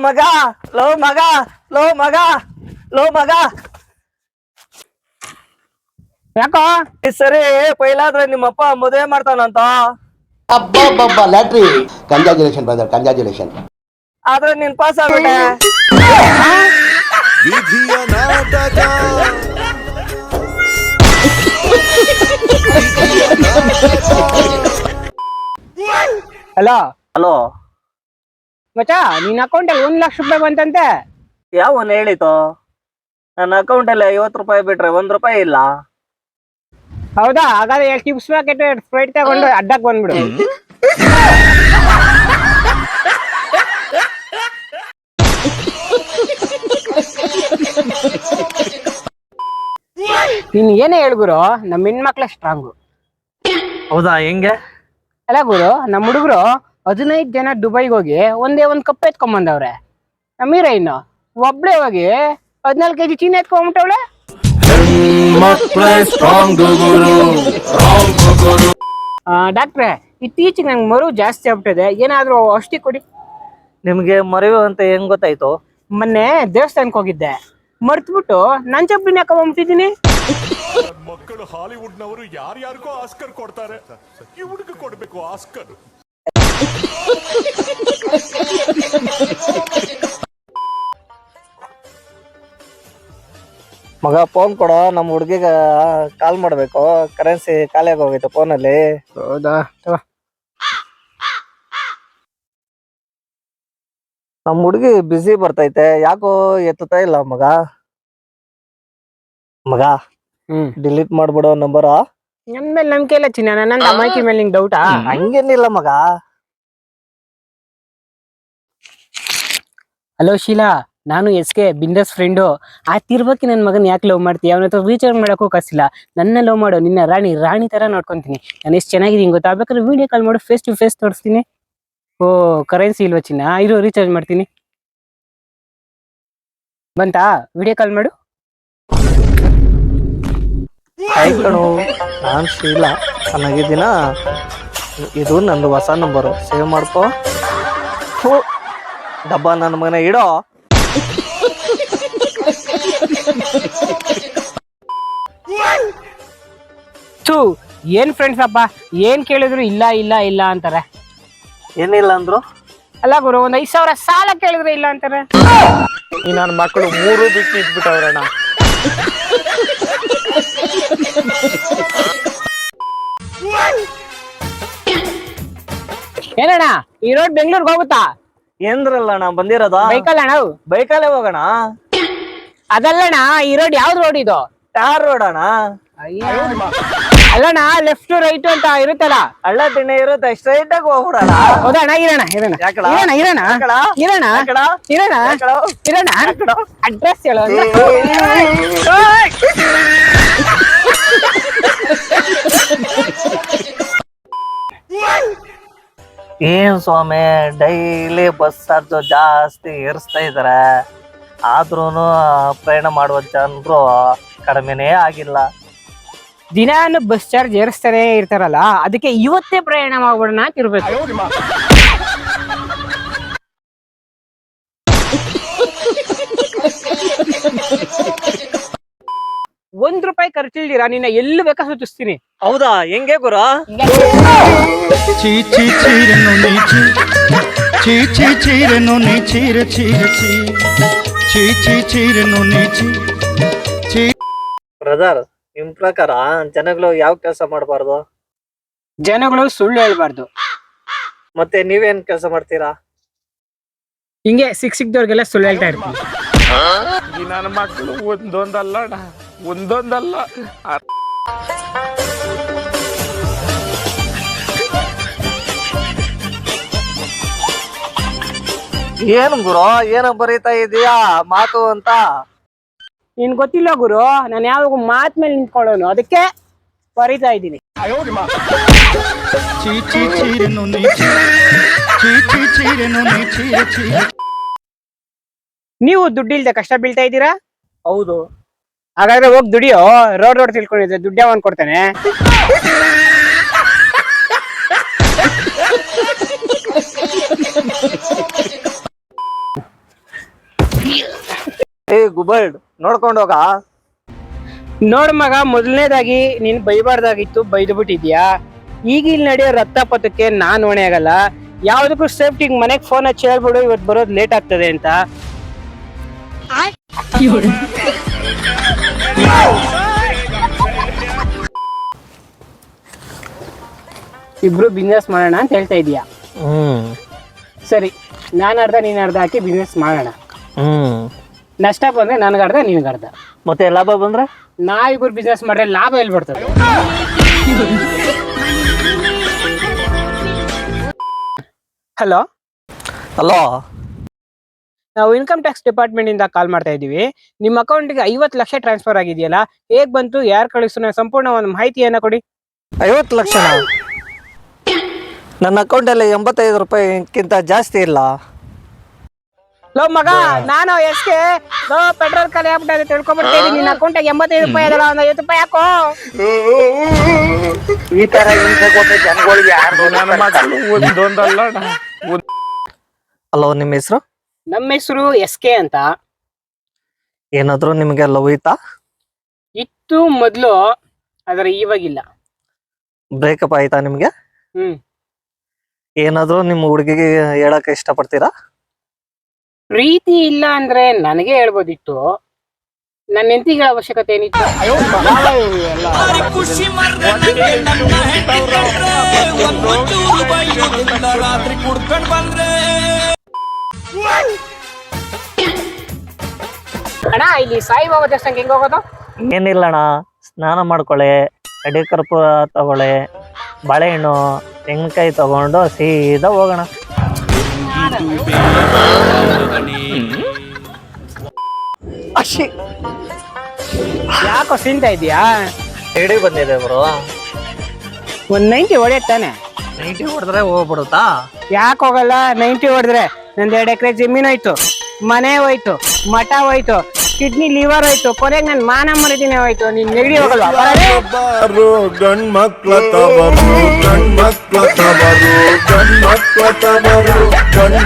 ಮಗ ಲೋ ಮಗ ಲೋ ಮಗ ಲೋ ಮಗ ಯಾಕೋ ಈ ಸರಿ ಪೈಲಾದ್ರೆ ನಿಮ್ಮಪ್ಪ ಮದುವೆ ಮಾಡ್ತಾನಂತ. ಅಬ್ಬಬ್ಬಬ್ಬ ಲ್ಯಾಟ್ರಿ. Congratulation brother, congratulation. ಆದ್ರೆ ನೀನ್ ಪಾಸ್ ಆಗ್ಬಿಟ್ಟೆ. ವಿಧಿಯ ನಾಟಕ. ಹಲೋ ಹಲೋ ಮಚ್ಚಾ, ನಿನ್ ಅಕೌಂಟ್ ಅಲ್ಲಿ 1,00,000 ರೂಪಾಯಿ ಬಂತಂತೆ. ಯಾವನ್ ಹೇಳಿತು? ನನ್ನ ಅಕೌಂಟ್ ಅಲ್ಲಿ 50 ರೂಪಾಯಿ ಬಿಟ್ರೆ 1 ರೂಪಾಯಿ ಇಲ್ಲ. ಹೌದಾ? ಹಾಗಾದ್ರೆ ಟಿಪ್ಸ್ ಪ್ಯಾಕೆಟ್ ಸ್ಪ್ರೈಟ್ ತಗೊಂಡು ಅಡ್ಡಕ್ ಬಂದ್ಬಿಡು. ನೀನ್ ಏನೇ ಹೇಳ್ಗುರು, ನಮ್ ಹೆಣ್ಮಕ್ಳ ಸ್ಟ್ರಾಂಗು. ಹೌದಾ? ಹೆಂಗೆ? ಅಲ್ಲ ಗುರು, ನಮ್ ಹುಡುಗರು 15 ಜನ ದುಬೈಗೆ ಹೋಗಿ ಒಂದೇ ಒಂದ್ ಕಪ್ ಎತ್ಕೊಂಬಂದವ್ರೆ. ನಮ್ಮ ಹೀರೋಯಿನ್ ಒಬ್ಳೆ ಹೋಗಿ 14 kg ಚೀನಿ ಎತ್ಕೊಂಡ್ಬಿಟ್ಟವಳೆ. ಡಾಕ್ಟ್ರೆ, ಇತ್ತೀಚೆಗೆ ನಂಗೆ ಮರು ಜಾಸ್ತಿ ಆಗ್ಬಿಟ್ಟಿದೆ, ಏನಾದ್ರೂ ಔಷಧಿ ಕೊಡಿ. ನಿಮ್ಗೆ ಮರೆಯು ಅಂತ ಹೆಂಗ್ ಗೊತ್ತಾಯ್ತು? ಮೊನ್ನೆ ದೇವಸ್ಥಾನಕ್ಕೆ ಹೋಗಿದ್ದೆ, ಮರ್ತ್ಬಿಟ್ಟು ನನ್ ಚಪ್ಪಲಿನ ಹಾಕೊಂಡ್ಬಿಟ್ಟಿದ್ದೀನಿ. ಮಕ್ಕಳು ಹಾಲಿವುಡ್ ನವರು ಯಾರ್ಯಾರಿಗೋ ಆಸ್ಕರ್ ಕೊಡ್ತಾರೆ, ಈ ಹುಡುಗ ಕೊಡ್ಬೇಕು ಆಸ್ಕರ್. ಮಗ ಫೋನ್ ಕೊಡೋ, ನಮ್ ಹುಡ್ಗಿಗ ಕಾಲ್ ಮಾಡ್ಬೇಕು. ಕರೆನ್ಸಿ ಖಾಲಿಯಾಗಿ ಹೋಗೈತೆ ಫೋನಲ್ಲಿ. ಹೌದಾ? ನಮ್ ಹುಡ್ಗಿ ಬಿಸಿ ಬರ್ತೈತೆ, ಯಾಕೋ ಎತ್ತುತ್ತಾ ಇಲ್ಲ ಮಗ. ಮಗ ಡಿಲೀಟ್ ಮಾಡ್ಬಿಡೋ ನಂಬರ. ನನ್ ಮೇಲೆ ನಂಬಿಕೆ ಇಲ್ಲ ಚಿನ್ನ, ನನ್ನ ಅಮಾಯಕಿ ಮೇಲೆ ನಿಂಗೆ ಡೌಟಾ? ಹಂಗೇನಿಲ್ಲ ಮಗ. ಹಲೋ ಶೀಲಾ, ನಾನು SK ಬಿಂದಸ್ ಫ್ರೆಂಡು. ಆ ತಿರ್ಬಕ್ಕಿ ನನ್ನ ಮಗನ್ ಯಾಕೆ ಲವ್ ಮಾಡ್ತೀಯ? ಅವನ ಹತ್ರ ರೀಚಾರ್ಜ್ ಮಾಡೋಕ್ಕೂ ಕಾಸಿಲ್ಲ. ನನ್ನ ಲವ್ ಮಾಡು, ನಿನ್ನ ರಾಣಿ ತರ ನೋಡ್ಕೊಂತೀನಿ. ನಾನು ಎಷ್ಟು ಚೆನ್ನಾಗಿದ್ದೀನಿ ಗೊತ್ತಾ? ಬೇಕಾದ್ರೆ ವಿಡಿಯೋ ಕಾಲ್ ಮಾಡು, ಫೇಸ್ ಟು ಫೇಸ್ ತೋರಿಸ್ತೀನಿ. ಓ, ಕರೆನ್ಸಿ ಇಲ್ವಾ ಚಿನ್ನ? ಇರೋ ರೀಚಾರ್ಜ್ ಮಾಡ್ತೀನಿ. ಬಂತಾ? ವಿಡಿಯೋ ಕಾಲ್ ಮಾಡು. ಕಣು, ನಾನ್ ಶೀಲಾ, ಚೆನ್ನಾಗಿದ್ದೀನ. ಇದು ನಂದು ಹೊಸ ನಂಬರು, ಸೇವ್ ಮಾಡ್ಕೋ. ಡಬ್ಬ ನನ್ನ ಮಗನ ಇಡೋ. ಥೂ, ಏನ್ ಫ್ರೆಂಡ್ಸ್ ಅಪ್ಪ, ಏನ್ ಕೇಳಿದ್ರು ಇಲ್ಲ ಇಲ್ಲ ಇಲ್ಲ ಅಂತಾರೆ. ಏನಿಲ್ಲ ಅಂದ್ರು? ಅಲ್ಲ ಗುರು, ಒಂದ್ 5,000 ಸಾಲ ಕೇಳಿದ್ರೆ ಇಲ್ಲ ಅಂತಾರೆ. ಈ ನನ್ನ ಮಕ್ಕಳು 3 ಬಿಟ್ಟು ಇಟ್ಬಿಟ್ಟವ್ರಣ್ಣ. ಏನಣ್ಣ, ಈ ರೋಡ್ ಬೆಂಗಳೂರಿಗೆ ಹೋಗುತ್ತಾ? ಏನ್ರಲ್ಲಣ್ಣ ಬಂದಿರೋದ? ಬೈಕಲ್ಲಣ್ಣ? ಬೈಕಲ್ಲೇ ಹೋಗೋಣ. ಅದಲ್ಲಣ್ಣ, ಈ ರೋಡ್ ಯಾವ್ದು ರೋಡ್ ಇದು? ಟಾರ್ ರೋಡ್ ಅಣ್ಣ. ಅಲ್ಲಣ್ಣ, ಲೆಫ್ಟ್ ರೈಟ್ ಅಂತ ಇರುತ್ತಲ್ಲ. ಹಳ್ಳ ತಿಣ್ಣೆ ಇರುತ್ತೆ, ಸ್ಟ್ರೈಟ್ ಆಗಿ ಹೋಗ್ಬಿಡೋಣ. ಹೌದಣ್ಣ? ಇರೋಣ ಇರೋಣ ಯಾಕಡ? ಇರೋಣ ಇರೋಣ ಯಾಕಡ? ಇರೋಣ ಯಾಕಡ? ಇರೋಣ ಯಾಕಡ? ಇರೋಣ. ಯಾಕಡ? ಅಡ್ರೆಸ್ ಹೇಳೋ. ಏನ್ ಸ್ವಾಮಿ, ಡೈಲಿ ಬಸ್ ಚಾರ್ಜ್ ಜಾಸ್ತಿ ಏರಿಸ್ತಾ ಇದಾರೆ, ಆದ್ರೂನು ಪ್ರಯಾಣ ಮಾಡುವ ಜನರು ಕಡಿಮೆನೇ ಆಗಿಲ್ಲ. ದಿನಾನು ಬಸ್ ಚಾರ್ಜ್ ಏರಿಸ್ತಾನೆ ಇರ್ತಾರಲ್ಲ, ಅದಕ್ಕೆ ಇವತ್ತೇ ಪ್ರಯಾಣ ಮಾಡ್ಬಿಡೋಣ ಅಂತ ಇರ್ಬೇಕು. ₹1 ಖರ್ಚಿಲ್ದಿರಾ ನಿನ್ನ ಎಲ್ಲಿ ಬೇಕಾ ಸೂಚಿಸ್ತೀನಿ. ಹೌದಾ? ಹೆಂಗೆ ಗುರು? చీచి చీరను నీచి చీచి చీరను నీ చీర చీర చీచి చీరను నీచి ಬ್ರದರ್, ನಿಮ್ ಪ್ರಕಾರ ಜನಗಳು ಯಾವ ಕೆಲಸ ಮಾಡಬಾರ್ದು? ಜನಗಳು ಸುಳ್ಳು ಹೇಳ್ಬಾರ್ದು. ಮತ್ತೆ ನೀವೇನ್ ಕೆಲಸ ಮಾಡ್ತೀರಾ? ಹಿಂಗೆ ಸಿಕ್ದವ್ರಿಗೆಲ್ಲ ಸುಳ್ಳು ಹೇಳ್ತಾ ಇರ್ತೀನಿ. ಈ ನನ್ನ ಮಕ್ಕಳು ಒಂದೊಂದಲ್ಲ ಅಣ್ಣ, ಒಂದೊಂದಲ್ಲ. ಏನ್ ಗುರು, ಏನೋ ಬರೀತಾ ಇದೀಯಾ ಮಾತು ಅಂತ? ನಿನ್ ಗೊತ್ತಿಲ್ಲ ಗುರು, ನಾನು ಯಾವಾಗ ಮಾತ್ ಮೇಲೆ ನಿಂತ್ಕೊಳ್ಳೋನು, ಅದಕ್ಕೆ ಬರೀತಾ ಇದ್ದೀನಿ. చీచి చీరను నీచి చీచి చీరను నీ చీర చీర ನೀವು ದುಡ್ಡಿಲ್ದೆ ಕಷ್ಟ ಬೀಳ್ತಾ ಇದ್ದೀರಾ? ಹೌದು. ಹಾಗಾದ್ರೆ ಹೋಗಿ ದುಡಿಯೋ. ರೋಡ್ ತಿಳ್ಕೊಂಡಿದ್ರೆ ದುಡ್ಡು ಯಾವನ್ ಕೊಡ್ತಾನೆ? ಏ ಗುಬಲ್ಡ್ ನೋಡ್ಕೊಂಡು ಹೋಗ. ನೋಡ್ ಮಗ, ಮೊದಲನೇದಾಗಿ ನೀನ್ ಬೈಬಾರ್ದಾಗಿತ್ತು, ಬೈದು ಬಿಟ್ಟಿದ್ಯಾ. ಈಗ ಇಲ್ಲಿ ನಡೆಯೋ ರಕ್ತಪಥಕ್ಕೆ ನಾನ್ ಹೊಣೆ ಆಗಲ್ಲ. ಯಾವ್ದಕ್ಕೂ ಸೇಫ್ಟಿಗೆ ಮನೆಗ್ ಫೋನ್ ಹಚ್ಚಿ ಹೇಳ್ಬಿಡು ಇವತ್ತು ಬರೋದು ಲೇಟ್ ಆಗ್ತದೆ ಅಂತ. ಇಬ್ರು ಬಿಸ್ನೆಸ್ ಮಾಡೋಣ ಅಂತ ಹೇಳ್ತಾ ಇದೀಯಾ? ಸರಿ, ನಾನು ಅರ್ಧ ನೀನ್ ಅರ್ಧ ಹಾಕಿ ಬಿಸ್ನೆಸ್ ಮಾಡೋಣ. ನಷ್ಟ ಬಂದ್ರೆ ನನ್ಗರ್ಧ ನಿನ್ಗರ್ಧ. ಮತ್ತೆ ಲಾಭ ಬಂದ್ರೆ ನಾವಿಬ್ರು ಬಿಸ್ನೆಸ್ ಮಾಡ್ರೆ ಲಾಭ ಎಲ್ಲಿ ಬರ್ತದೆ? ಹಲೋ ಅಲೋ, ನಾವು ಇನ್ಕಮ್ ಟ್ಯಾಕ್ಸ್ ಡಿಪಾರ್ಟ್ಮೆಂಟ್ ಇಂದ ಕಾಲ್ ಮಾಡ್ತಾ ಇದೀವಿ. ನಿಮ್ಮ ಅಕೌಂಟ್ಗೆ 50 ಲಕ್ಷ ಟ್ರಾನ್ಸ್ಫರ್ ಆಗಿದೆಯಲ್ಲ, ಹೇಗ್ ಬಂತು, ಯಾರು ಕಳಿಸೋ ಸಂಪೂರ್ಣ ಒಂದು ಮಾಹಿತಿಯನ್ನ ಕೊಡಿ. 50 ಲಕ್ಷ? ನನ್ನ ಅಕೌಂಟಲ್ಲಿ 85 ರೂಪಾಯಿಗಿಂತ ಜಾಸ್ತಿ ಇಲ್ಲ. ಲೋ ಮಗ, ನಾನು ಎಸ್ಕೆ ಪೆಟ್ರೋಲ್ ಖಾಲಿ ಆಗ್ಬಿಟ್ಟು ತಿಳ್ಕೊಂಡ್ಬಿಡ್ತೀನಿ. ನಿನ್ನ ಅಕೌಂಟಿಗೆ 85 ರೂಪಾಯಿ ಅದಲ್ಲ, ಒಂದು 50 ರೂಪಾಯಿ ಹಾಕೋ. ಈ ತರ ಜನಗಳಿಗೆ ಹಲೋ, ನಿಮ್ಮ ಹೆಸರು? ನಮ್ಮ ಹೆಸರು ಎಸ್ಕೆ ಅಂತ. ಏನಾದ್ರು ನಿಮಗೆ ಲವ್ ಐತಾ? ಇತ್ತು ಮೊದ್ಲು, ಆದ್ರೆ ಇವಾಗಿಲ್ಲ. ಬ್ರೇಕಪ್ ಆಯ್ತಾ ನಿಮ್ಗೆ? ಹ್ಮ್. ಏನಾದ್ರು ನಿಮ್ಮ ಹುಡುಗಿಗೆ ಹೇಳಕ್ ಇಷ್ಟಪಡ್ತೀರಾ? ಪ್ರೀತಿ ಇಲ್ಲ ಅಂದ್ರೆ ನನಗೆ ಹೇಳ್ಬೋದಿತ್ತು, ನನ್ನ ಹೆಂಡತಿಗಳ ಅವಶ್ಯಕತೆ ಏನಿತ್ತು? ಅಣ್ಣ, ಇಲ್ಲಿ ಸಾಯಿಬಾಬಾ ದೇವಸ್ಥಾನಕ್ಕೆ ಹೆಂಗ್ ಹೋಗೋದು? ಏನಿಲ್ಲಣ್ಣ, ಸ್ನಾನ ಮಾಡ್ಕೊಳ್ಳಿ, ಅಡಿ ಕರ್ಪೂರ ತಗೊಳ್ಳಿ, ಬಾಳೆಹಣ್ಣು, ತೆಂಗಿನಕಾಯಿ ತಗೊಂಡು ಸೀದಾ ಹೋಗೋಣ. ಅಶಿ, ಯಾಕೋ ಸಿಂತ ಇದೀಯಾ? ಎಡಿ ಬಂದಿದೆ ಬ್ರೋ. ಒಂದ್ 90 ಹೊಡೆಯತ್ತಾನೆ. 90 ಹೊಡೆದ್ರೆ ಹೋಗ್ಬಿಡುತ್ತಾ? ಯಾಕೆ ಹೋಗಲ್ಲ? 90 ಹೊಡೆದ್ರೆ ನಂದು 2 ಎಕರೆ ಜಮೀನು ಹೋಯ್ತು, ಮನೆ ಹೋಯ್ತು, ಮಠ ಹೋಯ್ತು, ಕಿಡ್ನಿ ಲಿವರ್ ಹೋಯ್ತು, ಕೊನೆಗೆ ನನ್ ಮಾನ ಮರಿದಿನೇ ಹೋಯ್ತು. ನೀನ್ ನೆಗಡಿ ಹೋಗಲ್ವಾ? ಗಂಡ್ ಮಕ್ಳ ತವರು, ಗಂಡ್ ಮಕ್ಳ ತವರು, ಗಂಡ್ ಮಕ್ಳ ತವರು, ಗಂಡ್